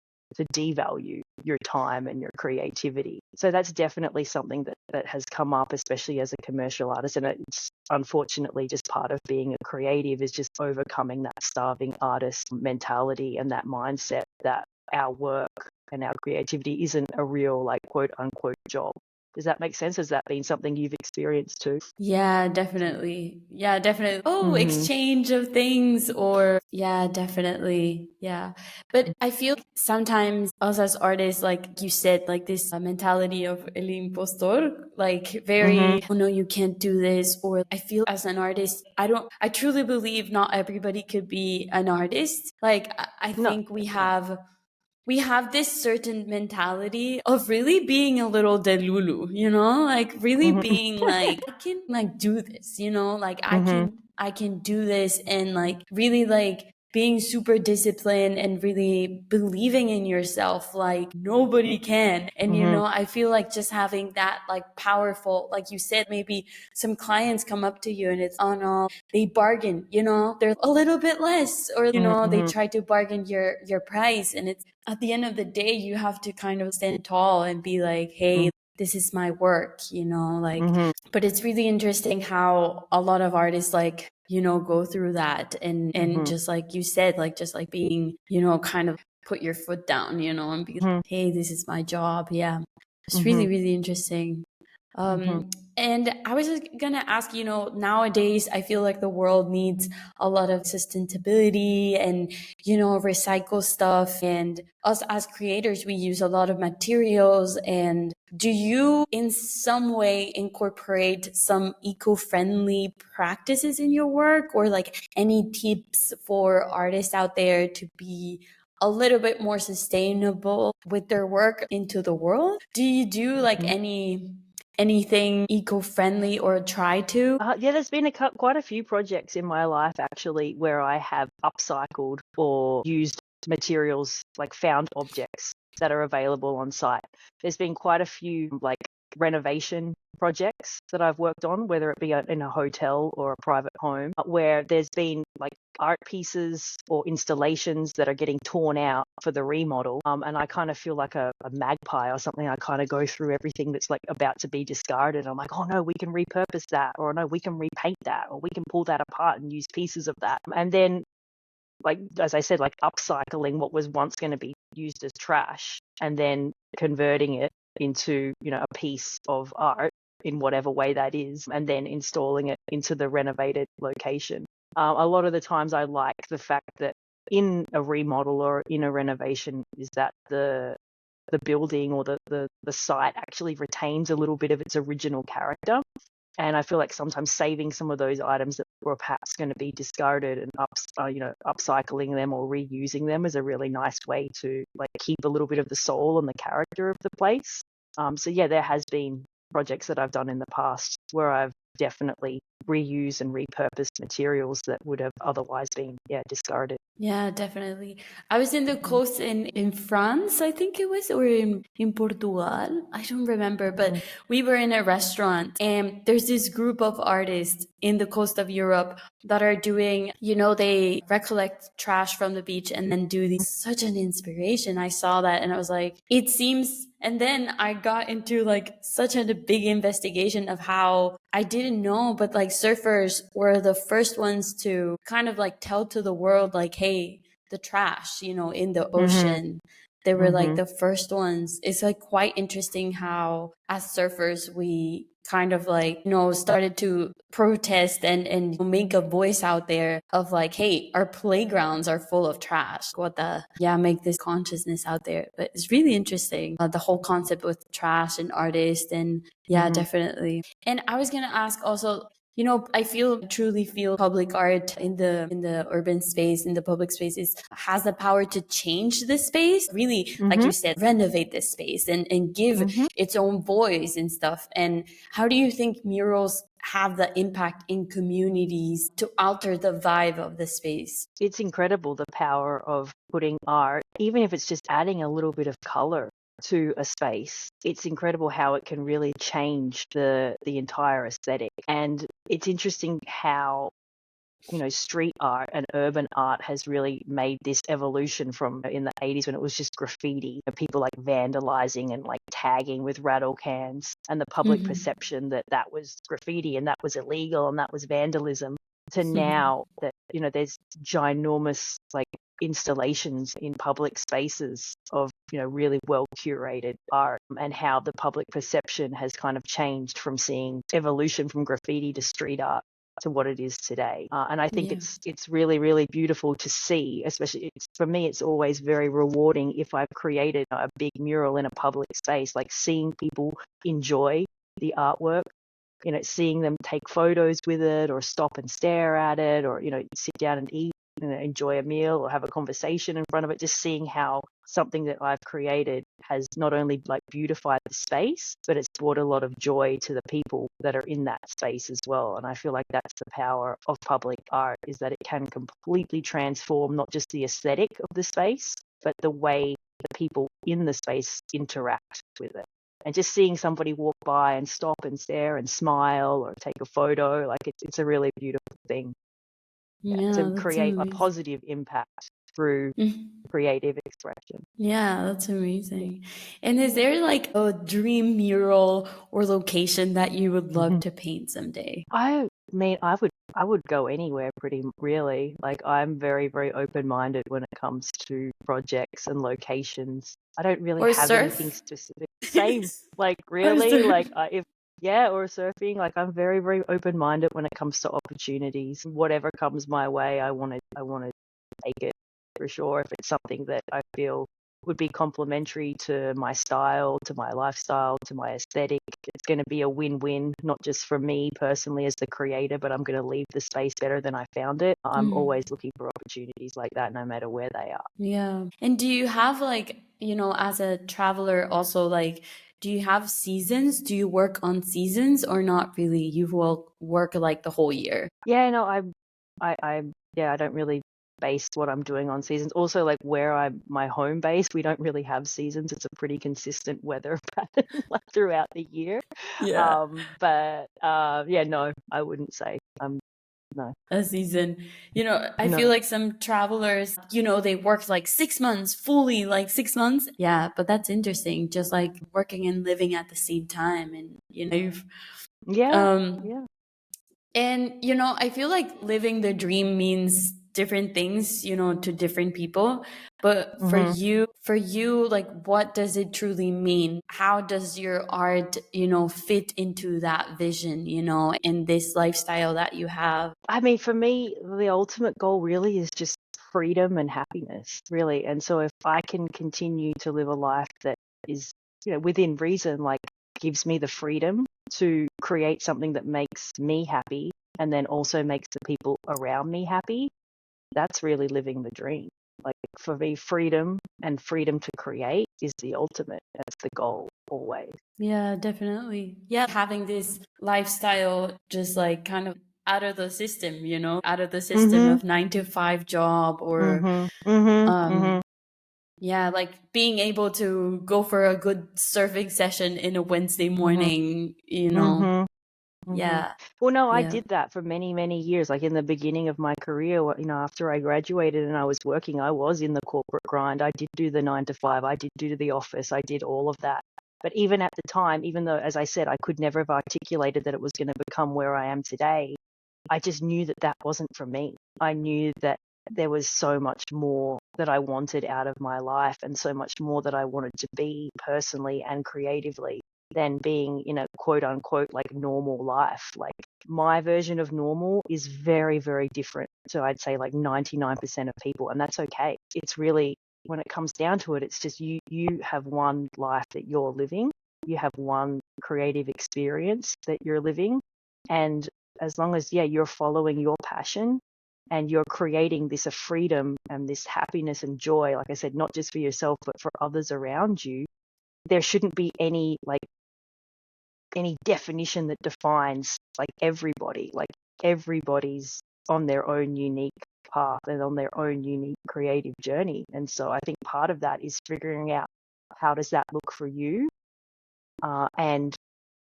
devalue your time and your creativity. So that's definitely something that has come up, especially as a commercial artist. And it's unfortunately just part of being a creative, is just overcoming that starving artist mentality and that mindset that our work and our creativity isn't a real, like, quote unquote job. Does that make sense? Has that been something you've experienced too? Yeah, definitely. Yeah, definitely. Oh, Mm-hmm. exchange of things, or yeah, definitely. Yeah. But I feel like sometimes us as artists, like you said, like this mentality of el impostor, like Mm-hmm. very, oh no, you can't do this. Or I feel as an artist, I truly believe not everybody could be an artist. Like, I No. think we have this certain mentality of really being a little delulu, like really Mm-hmm. being like, I can like do this, like I Mm-hmm. can I can do this, and like really like being super disciplined and really believing in yourself like nobody can. And Mm-hmm. I feel like just having that like powerful, like you said, maybe some clients come up to you and it's, oh no, they bargain, they're a little bit less, or they Mm-hmm. try to bargain your price, and it's, at the end of the day, you have to kind of stand tall and be like, hey, this is my work, like. Mm-hmm. But it's really interesting how a lot of artists like, go through that, and Mm-hmm. just like you said, like just like being, kind of put your foot down, and be like, Mm-hmm. hey, this is my job. Yeah. It's Mm-hmm. really, really interesting. Mm-hmm. And I was just gonna ask, nowadays I feel like the world needs a lot of sustainability and, recycle stuff. And us as creators, we use a lot of materials. And do you in some way incorporate some eco-friendly practices in your work, or like any tips for artists out there to be a little bit more sustainable with their work into the world? Do you do like anything eco-friendly, or try to? Yeah, there's been quite a few projects in my life actually where I have upcycled or used materials, like found objects that are available on site. There's been quite a few like renovation projects that I've worked on, whether it be in a hotel or a private home, where there's been like art pieces or installations that are getting torn out for the remodel. And I kind of feel like a magpie or something. I kind of go through everything that's like about to be discarded. I'm like, oh no, we can repurpose that, or no, we can repaint that, or we can pull that apart and use pieces of that. And then, like, as I said, like upcycling what was once going to be used as trash and then converting it into, a piece of art in whatever way that is, and then installing it into the renovated location. A lot of the times I like the fact that in a remodel or in a renovation is that the building or the site actually retains a little bit of its original character. And I feel like sometimes saving some of those items that were perhaps going to be discarded and upcycling them or reusing them is a really nice way to like keep a little bit of the soul and the character of the place. So yeah, there has been projects that I've done in the past where I've definitely reused and repurposed materials that would have otherwise been discarded. Yeah, definitely. I was in the coast in France, I think it was, or in Portugal. I don't remember, but we were in a restaurant and there's this group of artists in the coast of Europe that are doing, they recollect trash from the beach and then do these. Such an inspiration. I saw that and I was like, it seems. And then I got into like such a big investigation of how I didn't know, but like surfers were the first ones to kind of like tell to the world, like, hey, the trash, in the ocean. They were like the first ones. It's like quite interesting how as surfers, we kind of like, started to protest and make a voice out there of like, hey, our playgrounds are full of trash. Make this consciousness out there. But it's really interesting, the whole concept with trash and artists and definitely. And I was going to ask also, I truly feel public art in the urban space, in the public spaces, has the power to change the space, really, like you said, renovate this space and give its own voice and stuff. And how do you think murals have the impact in communities to alter the vibe of the space? It's incredible, the power of putting art, even if it's just adding a little bit of color to a space. It's incredible how it can really change the entire aesthetic. And it's interesting how street art and urban art has really made this evolution from in the 80s when it was just graffiti, people like vandalizing and like tagging with rattle cans, and the public perception that that was graffiti and that was illegal and that was vandalism, to now that there's ginormous like installations in public spaces of really well curated art, and how the public perception has kind of changed from seeing evolution from graffiti to street art to what it is today. And I think it's really, really beautiful to see, especially for me, it's always very rewarding if I've created a big mural in a public space, like seeing people enjoy the artwork, seeing them take photos with it or stop and stare at it, or, sit down and eat, enjoy a meal or have a conversation in front of it, just seeing how something that I've created has not only like beautified the space, but it's brought a lot of joy to the people that are in that space as well. And I feel like that's the power of public art, is that it can completely transform not just the aesthetic of the space, but the way the people in the space interact with it. And just seeing somebody walk by and stop and stare and smile or take a photo, like it's a really beautiful thing. To create a positive impact through creative expression. Yeah, that's amazing. And is there like a dream mural or location that you would love to paint someday? I mean, I would go anywhere pretty really. Like, I'm very, very open-minded when it comes to projects and locations. I don't really have anything specific. Same, like really, like or surfing. Like, I'm very, very open-minded when it comes to opportunities. Whatever comes my way, I want to take it for sure. If it's something that I feel would be complementary to my style, to my lifestyle, to my aesthetic, it's going to be a win-win, not just for me personally as the creator, but I'm going to leave the space better than I found it. I'm always looking for opportunities like that, no matter where they are. Yeah. And do you have like, as a traveler also, like, do you have seasons? Do you work on seasons or not really? You will work like the whole year? Yeah, no, I don't really base what I'm doing on seasons. Also, like where I'm my home base, we don't really have seasons. It's a pretty consistent weather pattern like throughout the year. Yeah. Yeah, no, I wouldn't say no. A season. I feel No. like some travelers, they work like 6 months fully, like 6 months. Yeah, but that's interesting. Just like working and living at the same time. And, Yeah. um, Yeah. and, I feel like living the dream means different things, to different people. But for you, like, what does it truly mean? How does your art, fit into that vision, in this lifestyle that you have? I mean, for me, the ultimate goal really is just freedom and happiness, really. And so if I can continue to live a life that is, within reason, like gives me the freedom to create something that makes me happy and then also makes the people around me happy, that's really living the dream. Like for me, freedom and freedom to create is the ultimate. That's the goal always. Yeah, definitely. Yeah, having this lifestyle just like kind of out of the system, out of the system Mm-hmm. of 9 to 5 job or Mm-hmm. Mm-hmm. um Mm-hmm. yeah, like being able to go for a good surfing session in a Wednesday Mm-hmm. morning, Mm-hmm. Mm-hmm. Yeah. Well, no, I Yeah. did that for many, many years. Like in the beginning of my career, after I graduated and I was working, I was in the corporate grind. I did do the 9 to 5. I did do the office. I did all of that. But even at the time, even though, as I said, I could never have articulated that it was going to become where I am today, I just knew that that wasn't for me. I knew that there was so much more that I wanted out of my life and so much more that I wanted to be personally and creatively than being in a quote unquote like normal life. Like my version of normal is very, very different to I'd say like 99% of people. And that's okay. It's really, when it comes down to it, it's just you have one life that you're living. You have one creative experience that you're living. And as long as, you're following your passion and you're creating this freedom and this happiness and joy, like I said, not just for yourself, but for others around you, there shouldn't be any definition that defines like everybody. Like everybody's on their own unique path and on their own unique creative journey. And so I think part of that is figuring out how does that look for you, and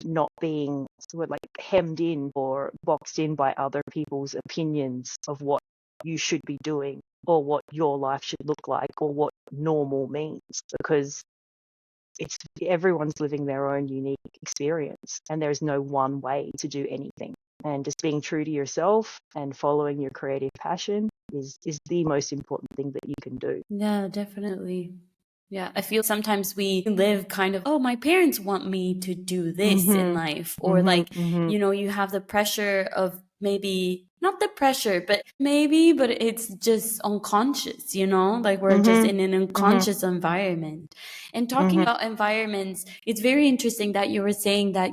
not being sort of like hemmed in or boxed in by other people's opinions of what you should be doing or what your life should look like or what normal means, because it's everyone's living their own unique experience and there's no one way to do anything. And just being true to yourself and following your creative passion is the most important thing that you can do. Yeah, definitely. Yeah, I feel sometimes we live kind of, oh, my parents want me to do this in life. Or like, you have the pressure of maybe not the pressure, but it's just unconscious, like we're just in an unconscious environment. And talking about environments, it's very interesting that you were saying that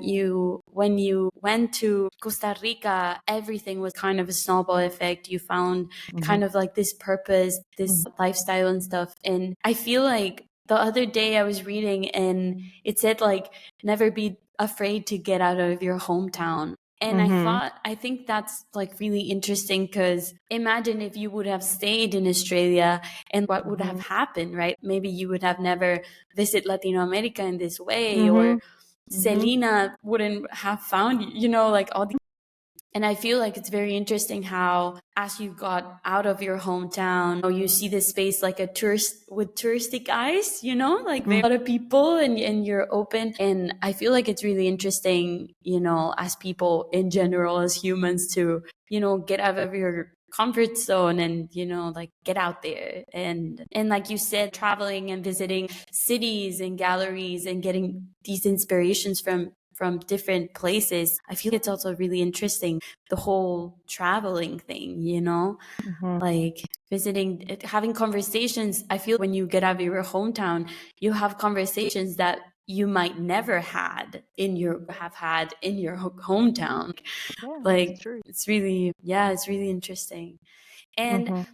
when you went to Costa Rica, everything was kind of a snowball effect. You found kind of like this purpose, this lifestyle and stuff. And I feel like the other day I was reading and it said like, never be afraid to get out of your hometown. And I think that's like really interesting because imagine if you would have stayed in Australia and what would have happened, right? Maybe you would have never visited Latino America in this way, or Selena wouldn't have found, like all these. And I feel like it's very interesting how, as you got out of your hometown, you see this space like a tourist with touristic eyes, like very a lot of people, and you're open. And I feel like it's really interesting, as people in general, as humans, to, get out of your comfort zone and, like get out there. And like you said, traveling and visiting cities and galleries and getting these inspirations from different places. I feel it's also really interesting, the whole traveling thing, like visiting, having conversations. I feel when you get out of your hometown, you have conversations that you might never have had in your hometown. Yeah, Like that's true. it's really interesting. And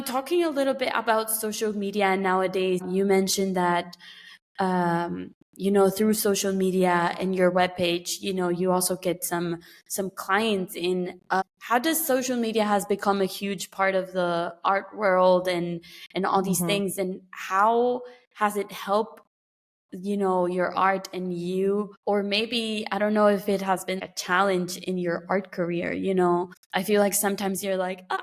talking a little bit about social media nowadays, you mentioned that through social media and your webpage, you also get some clients in. How does social media has become a huge part of the art world and all these Mm-hmm. things, and how has it helped your art and you? Or maybe, I don't know if it has been a challenge in your art career. I feel like sometimes you're like, "Oh,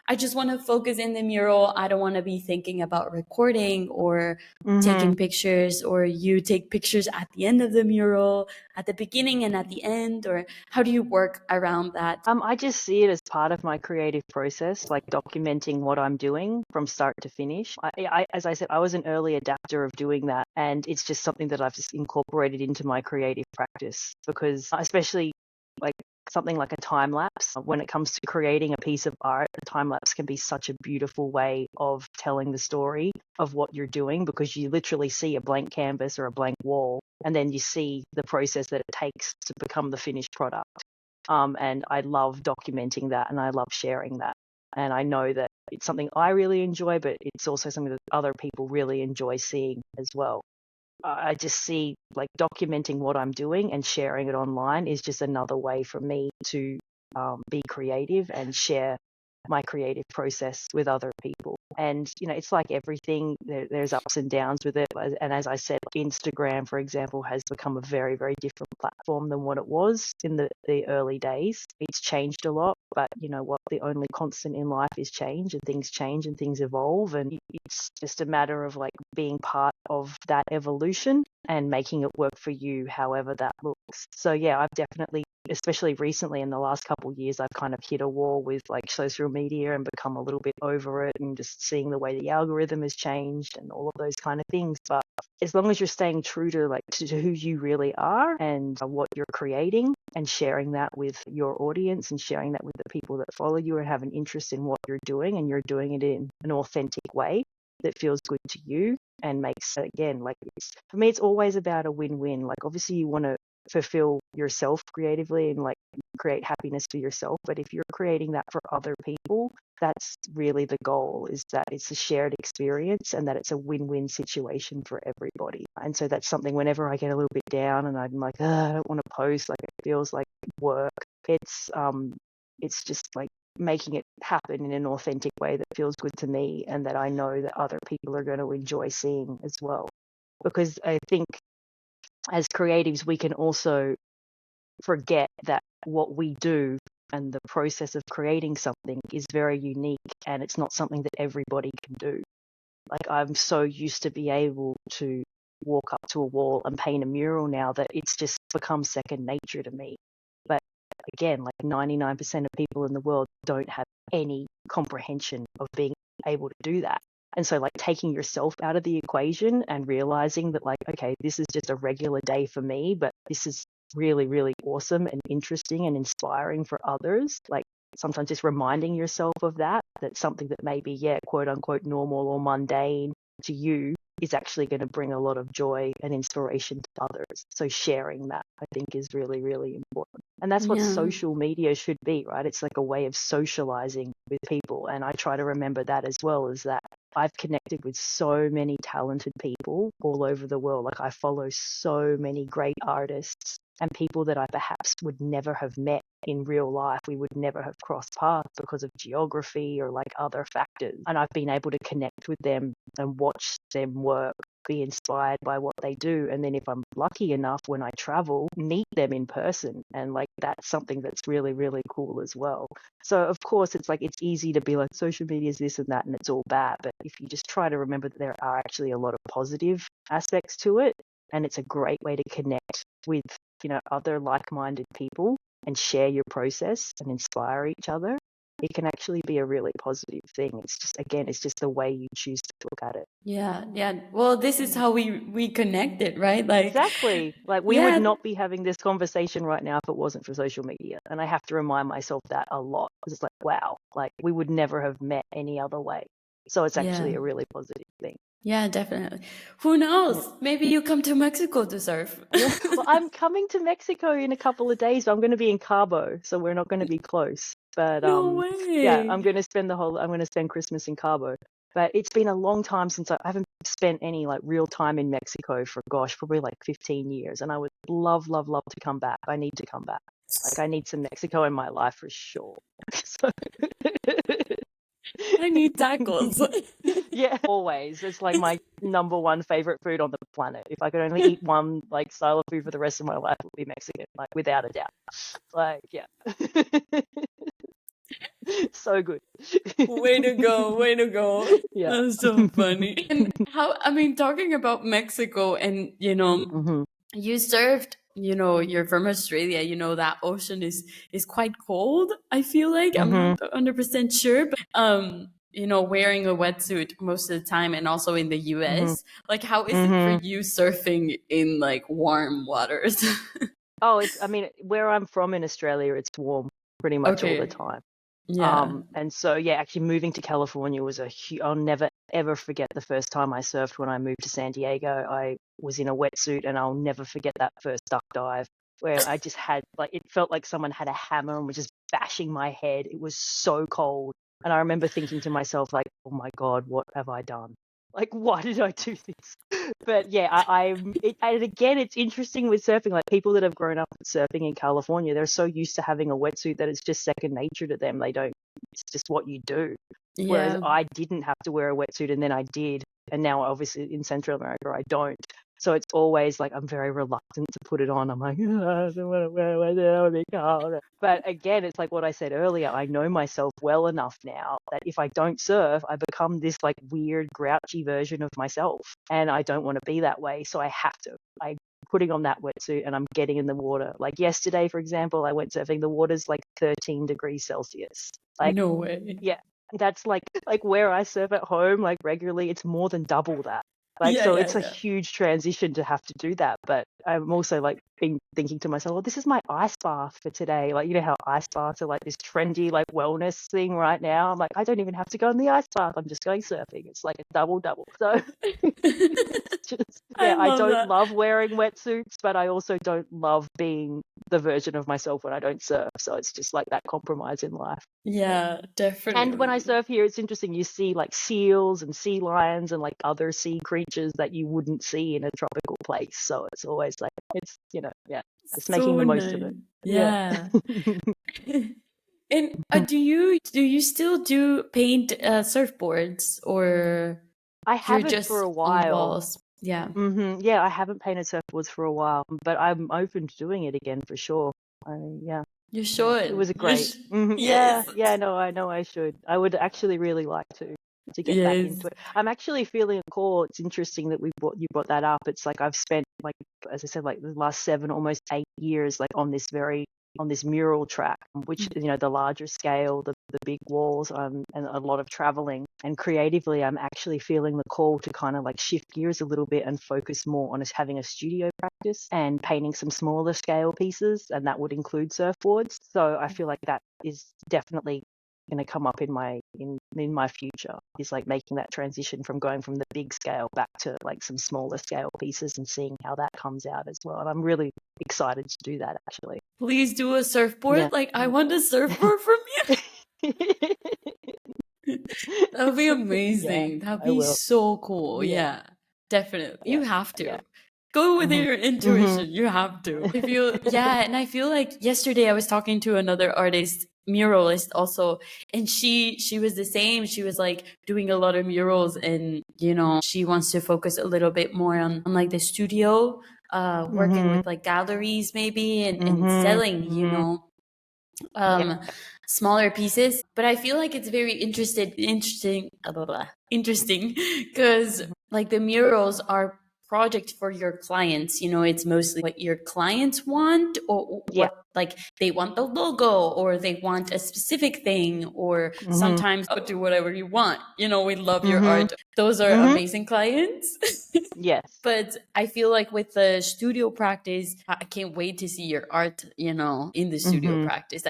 I just want to focus in the mural. I don't want to be thinking about recording or Mm-hmm. taking pictures," or you take pictures at the end of the mural, at the beginning and at the end, or how do you work around that? I just see it as part of my creative process, like documenting what I'm doing from start to finish. As I said, I was an early adapter of doing that, and it's just something that I've just incorporated into my creative practice because, especially like something like a time lapse, when it comes to creating a piece of art, a time lapse can be such a beautiful way of telling the story of what you're doing because you literally see a blank canvas or a blank wall, and then you see the process that it takes to become the finished product. And I love documenting that and I love sharing that. And I know that it's something I really enjoy, but it's also something that other people really enjoy seeing as well. I just see like documenting what I'm doing and sharing it online is just another way for me to be creative and share my creative process with other people. And, it's like everything, there's ups and downs with it. And as I said, Instagram, for example, has become a very, very different platform than what it was in the early days. It's changed a lot, but you know what? The only constant in life is change, and things evolve. And it's just a matter of like being part of that evolution and making it work for you, however that looks. So yeah, I've definitely, especially recently in the last couple of years, I've kind of hit a wall with like social media and become a little bit over it and just seeing the way the algorithm has changed and all of those kind of things. But as long as you're staying true to to who you really are and what you're creating and sharing that with your audience and sharing that with the people that follow you and have an interest in what you're doing and you're doing it in an authentic way that feels good to you and makes, again, like for me, it's always about a win-win. Like obviously you want to fulfill yourself creatively and like create happiness for yourself, but if you're creating that for other people, that's really the goal, is that it's a shared experience and that it's a win-win situation for everybody. And so that's something whenever I get a little bit down and I'm like, I don't want to post, like it feels like work, it's just like making it happen in an authentic way that feels good to me and that I know that other people are going to enjoy seeing as well. Because I think as creatives, we can also forget that what we do and the process of creating something is very unique and it's not something that everybody can do. Like I'm so used to be able to walk up to a wall and paint a mural now that it's just become second nature to me. But again, like 99% of people in the world don't have any comprehension of being able to do that. And so like taking yourself out of the equation and realizing that like, okay, this is just a regular day for me, but this is really, really awesome and interesting and inspiring for others. Like sometimes just reminding yourself of that's something that may be, yeah, quote unquote normal or mundane to you is actually going to bring a lot of joy and inspiration to others. So sharing that, I think, is really, really important. And that's what Yeah. social media should be, right? It's like a way of socializing with people. And I try to remember that as well, is that I've connected with so many talented people all over the world. Like I follow so many great artists and people that I perhaps would never have met in real life. We would never have crossed paths because of geography or like other factors. And I've been able to connect with them and watch them work, be inspired by what they do. And then if I'm lucky enough when I travel, meet them in person. And like that's something that's really, really cool as well. So of course it's like it's easy to be like social media is this and that and it's all bad. But if you just try to remember that there are actually a lot of positive aspects to it, and it's a great way to connect with, other like-minded people and share your process and inspire each other, it can actually be a really positive thing. It's just, again, it's just the way you choose to look at it. Yeah, yeah. Well, this is how we connected, right? Like, Exactly. Like we would yeah, not be having this conversation right now if it wasn't for social media. And I have to remind myself that a lot because it's like, wow, like we would never have met any other way. So it's yeah, actually a really positive thing. yeah, definitely. Who knows? Yeah. Maybe you come to Mexico to surf. Yeah. Well, I'm coming to Mexico in a couple of days, but I'm going to be in Cabo, so we're not going to be close. But No yeah, way. I'm going to spend Christmas in Cabo. But it's been a long time since I haven't spent any like real time in Mexico for, gosh, probably like 15 years. And I would love, love, love to come back. I need to come back. Like, I need some Mexico in my life for sure. So... I need tacos. Yeah, always. It's like my number one favorite food on the planet. If I could only eat one like style of food for the rest of my life, it would be Mexican, like without a doubt. Like, yeah. So good. Way to go, way to go. Yeah. That's so funny. And talking about Mexico and, you served, you're from Australia, that ocean is quite cold, I feel like. I'm not 100% sure, but, wearing a wetsuit most of the time, and also in the US, like, how is it for you surfing in like warm waters? Oh, where I'm from in Australia, it's warm pretty much all the time. Yeah. And so, yeah, actually moving to California was I'll never, ever forget the first time I surfed when I moved to San Diego. I was in a wetsuit, and I'll never forget that first duck dive where I just had, like, it felt like someone had a hammer and was just bashing my head. It was so cold. And I remember thinking to myself, like, oh my God, what have I done? Like, why did I do this? But yeah, and again, it's interesting with surfing, like people that have grown up surfing in California, they're so used to having a wetsuit that it's just second nature to them. It's just what you do. Yeah. Whereas I didn't have to wear a wetsuit, and then I did. And now obviously in Central America, I don't. So it's always like I'm very reluctant to put it on. I'm like, I don't want to wear a wetsuit. But again, it's like what I said earlier. I know myself well enough now that if I don't surf, I become this like weird, grouchy version of myself. And I don't want to be that way. So I have to. I'm putting on that wetsuit and I'm getting in the water. Like yesterday, for example, I went surfing. The water's like 13 degrees Celsius. Like, no way. Yeah. That's like where I surf at home, like regularly, it's more than double that. Like, so it's a huge transition to have to do that. But I'm also like thinking to myself, well, this is my ice bath for today. Like, you know how ice baths are like this trendy, like wellness thing right now. I'm like, I don't even have to go in the ice bath. I'm just going surfing. It's like a double. So I don't love wearing wetsuits, but I also don't love being the version of myself when I don't surf. So it's just like that compromise in life. Yeah, definitely. And when I surf here, it's interesting. You see like seals and sea lions and like other sea creatures that you wouldn't see in a tropical place. So it's always like, it's, it's so making the most of it. Yeah. And do you still do paint surfboards, or I haven't just for a while. Yeah. Yeah, I haven't painted surfboards for a while, but I'm open to doing it again for sure. Yeah. You should. It was a great. Yes. Yeah. No, I know I should. I would actually really like to get back into it. I'm actually feeling a call. It's interesting that you brought that up. It's like I've spent, like, as I said, like the last 7, almost 8 years, like on this mural track, which, the larger scale, the big walls, and a lot of traveling. And creatively, I'm actually feeling the call to kind of like shift gears a little bit and focus more on us having a studio practice and painting some smaller scale pieces, and that would include surfboards. So I feel like that is definitely going to come up in my future, is like making that transition from going from the big scale back to like some smaller scale pieces and seeing how that comes out as well. And I'm really excited to do that, actually. Please do a surfboard. Yeah. Like, I want a surfboard from you. That would be amazing. Yeah, that'd be so cool. Yeah, definitely. Yeah. You have to. Go with your intuition. You have to. And I feel like yesterday I was talking to another artist, Muralist also, and she was the same. She was like doing a lot of murals, and she wants to focus a little bit more on like the studio, working with like galleries maybe, and selling, smaller pieces. But I feel like it's very interesting because like the murals are project for your clients. It's mostly what your clients want, or what, like, they want the logo, or they want a specific thing, or sometimes do whatever you want. We love your art. Those are amazing clients. Yes. But I feel like with the studio practice, I can't wait to see your art, in the studio practice.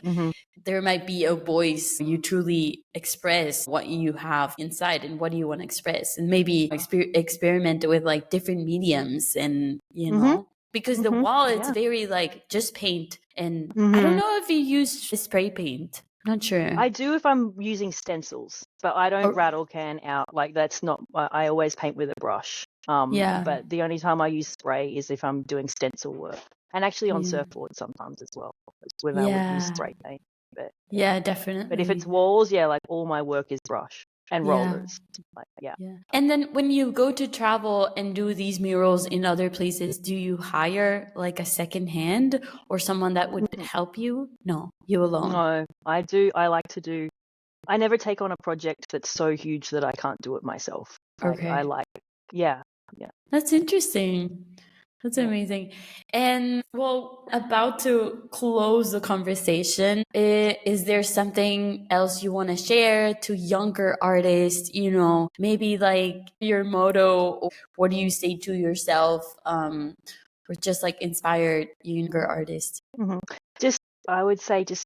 There might be a voice. You truly express what you have inside and what do you want to express, and maybe experiment with like different mediums, and because the wall, it's very like just paint, and I don't know if you use spray paint. Not sure. I do if I'm using stencils. but I don't Oh, rattle can out. Like that's not. I always paint with a brush. yeah. But the only time I use spray is if I'm doing stencil work, and actually on Yeah. surfboards sometimes as well, when I would use Yeah. spray paint. But yeah. Yeah, But if it's definitely. walls, yeah, like all my work is brush and Yeah. rollers. Like, yeah. Yeah. And then when you go to travel and do these murals in other places, do you hire like a second hand or someone that would help you? No, you alone. No, I do. I like to do. I never take on a project that's so huge that I can't do it myself. I Okay. like, yeah, yeah, That's interesting. That's yeah. amazing. And well, about to close the conversation, is there something else you want to share to younger artists? You know, maybe like your motto, or what do you say to yourself, or just like inspired younger artists? hmm Just, I would say, just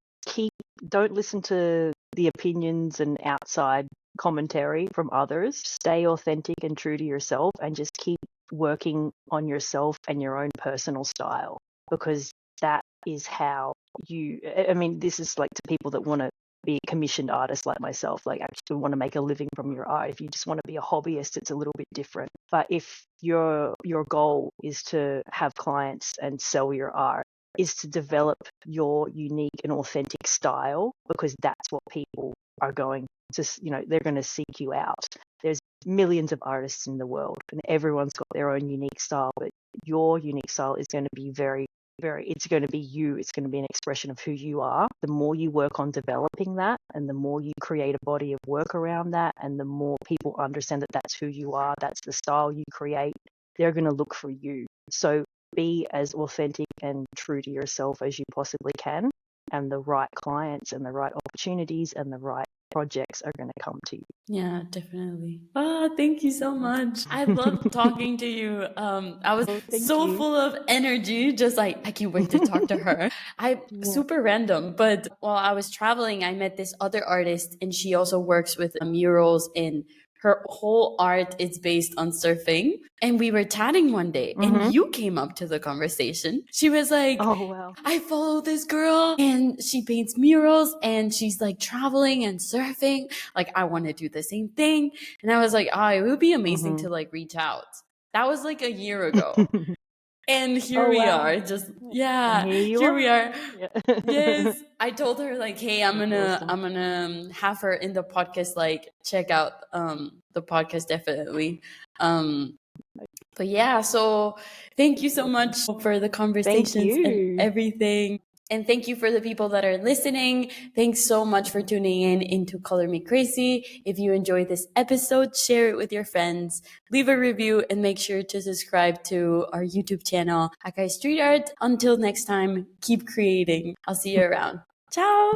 don't listen to the opinions and outside commentary from others. Stay authentic and true to yourself, and just keep working on yourself and your own personal style, because that is how you. I mean, this is like to people that want to be a commissioned artist like myself, like actually want to make a living from your art. If you just want to be a hobbyist, it's a little bit different. But if your goal is to have clients and sell your art, is to develop your unique and authentic style, because that's what people are going to, they're going to seek you out. There's millions of artists in the world and everyone's got their own unique style, but your unique style is going to be very, it's going to be you. It's going to be an expression of who you are. The more you work on developing that, and the more you create a body of work around that, and the more people understand that that's who you are, that's the style you create, they're going to look for you. So be as authentic and true to yourself as you possibly can, and the right clients and the right opportunities and the right projects are going to come to you. Yeah, definitely. Ah, thank you so much. I love talking to you. I was Thank so you. full of energy, just like I can't wait to talk to her. I Yeah. super random, but while I was traveling, I met this other artist, and she also works with murals, and her whole art is based on surfing. And we were chatting one day, and you came up to the conversation. She was like, Oh, wow. I follow this girl and she paints murals and she's like traveling and surfing. Like, I want to do the same thing. And I was like, oh, it would be amazing to like reach out. That was like a year ago. And here Oh, we wow. are. Just, And yeah, here you here we are. Yeah. Yes. I told her like, hey, I'm That's gonna, awesome. I'm gonna have her in the podcast, like check out, the podcast definitely. But yeah, so thank you so much for the Thank conversations and you. everything. And thank you for the people that are listening. Thanks so much for tuning in into Color Me Crazy. If you enjoyed this episode, share it with your friends, leave a review, and make sure to subscribe to our YouTube channel, Akai Street Art. Until next time, keep creating. I'll see you around. Ciao!